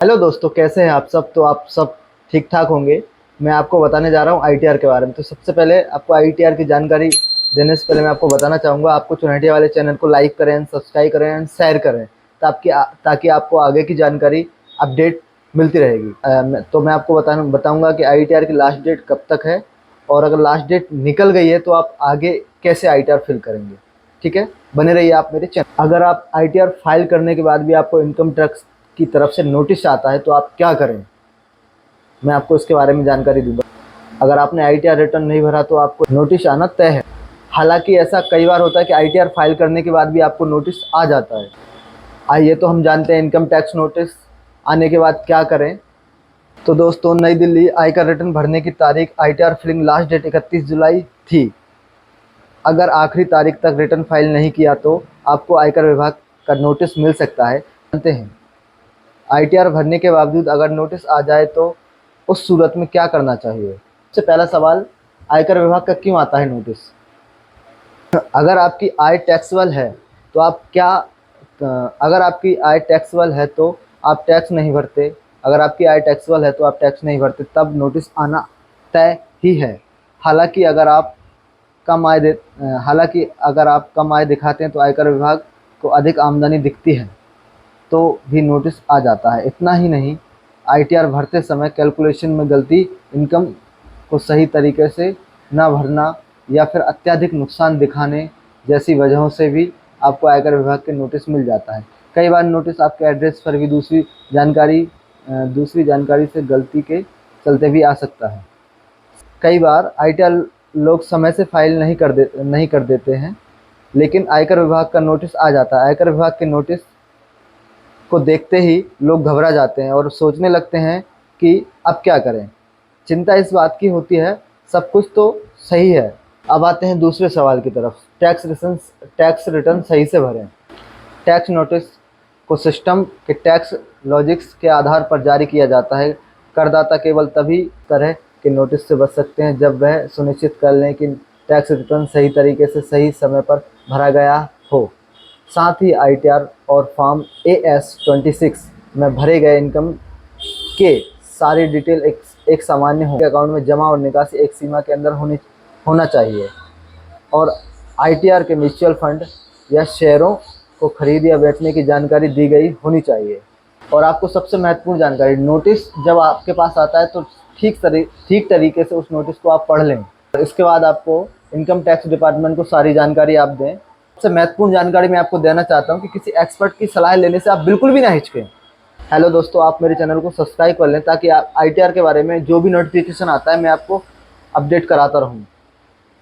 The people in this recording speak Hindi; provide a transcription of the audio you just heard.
हेलो दोस्तों, कैसे हैं आप सब। तो आप सब ठीक ठाक होंगे। मैं आपको बताने जा रहा हूँ आईटीआर के बारे में। तो सबसे पहले आपको आईटीआर की जानकारी देने से पहले मैं आपको बताना चाहूँगा, आपको चुनौतिया वाले चैनल को लाइक करें, सब्सक्राइब करें एंड शेयर करें ताकि आपको आगे की जानकारी अपडेट मिलती रहेगी। तो मैं आपको बताऊँगा कि आईटीआर की लास्ट डेट कब तक है, और अगर लास्ट डेट निकल गई है तो आप आगे कैसे आईटीआर फिल करेंगे। ठीक है, बने रहिए आप मेरे चैनल। अगर आप आईटीआर फाइल करने के बाद भी आपको इनकम टैक्स की तरफ से नोटिस आता है तो आप क्या करें, मैं आपको इसके बारे में जानकारी दूंगा। अगर आपने आईटीआर रिटर्न नहीं भरा तो आपको नोटिस आना तय है। हालांकि ऐसा कई बार होता है कि आईटीआर फाइल करने के बाद भी आपको नोटिस आ जाता है। आइए तो हम जानते हैं इनकम टैक्स नोटिस आने के बाद क्या करें। तो दोस्तों, नई दिल्ली आयकर रिटर्न भरने की तारीख आईटीआर फिलिंग लास्ट डेट 31 जुलाई थी। अगर आखिरी तारीख तक रिटर्न फाइल नहीं किया तो आपको आयकर विभाग का नोटिस मिल सकता है। जानते हैं आईटीआर भरने के बावजूद अगर नोटिस आ जाए तो उस सूरत में क्या करना चाहिए। सबसे पहला सवाल, आयकर विभाग का क्यों आता है नोटिस। अगर आपकी आय टैक्सेबल है तो आप क्या अगर आपकी आय टैक्सेबल है तो आप टैक्स नहीं भरते। अगर आपकी आय टैक्सेबल है तो आप टैक्स नहीं भरते, तब नोटिस आना तय ही है। हालांकि अगर आप अगर आप कम आय दिखाते हैं तो आयकर विभाग को अधिक आमदनी दिखती है तो भी नोटिस आ जाता है। इतना ही नहीं, आईटीआर भरते समय कैलकुलेशन में गलती, इनकम को सही तरीके से ना भरना या फिर अत्यधिक नुकसान दिखाने जैसी वजहों से भी आपको आयकर विभाग के नोटिस मिल जाता है। कई बार नोटिस आपके एड्रेस पर भी दूसरी जानकारी से गलती के चलते भी आ सकता है। कई बार आईटीआर लोग समय से फाइल नहीं कर देते हैं, लेकिन आयकर विभाग का नोटिस आ जाता है। आयकर विभाग के नोटिस को देखते ही लोग घबरा जाते हैं और सोचने लगते हैं कि अब क्या करें। चिंता इस बात की होती है सब कुछ तो सही है। अब आते हैं दूसरे सवाल की तरफ, टैक्स रिटर्न सही से भरें। टैक्स नोटिस को सिस्टम के टैक्स लॉजिक्स के आधार पर जारी किया जाता है। करदाता केवल तभी तरह के नोटिस से बच सकते हैं जब वह सुनिश्चित कर लें कि टैक्स रिटर्न सही तरीके से सही समय पर भरा गया हो। साथ ही आईटीआर और फॉर्म AS-26 में भरे गए इनकम के सारी डिटेल एक सामान्य हो अकाउंट में जमा और निकासी एक सीमा के अंदर होना चाहिए। और आईटीआर के म्यूचुअल फंड या शेयरों को खरीद या बेचने की जानकारी दी गई होनी चाहिए। और आपको सबसे महत्वपूर्ण जानकारी, नोटिस जब आपके पास आता है तो ठीक तरीके से उस नोटिस को आप पढ़ लें। इसके बाद आपको इनकम टैक्स डिपार्टमेंट को सारी जानकारी आप दें। सबसे महत्वपूर्ण जानकारी मैं आपको देना चाहता हूं कि किसी एक्सपर्ट की सलाह लेने से आप बिल्कुल भी ना हिचकें। हेलो दोस्तों, आप मेरे चैनल को सब्सक्राइब कर लें ताकि आप आईटीआर के बारे में जो भी नोटिफिकेशन आता है मैं आपको अपडेट कराता रहूं।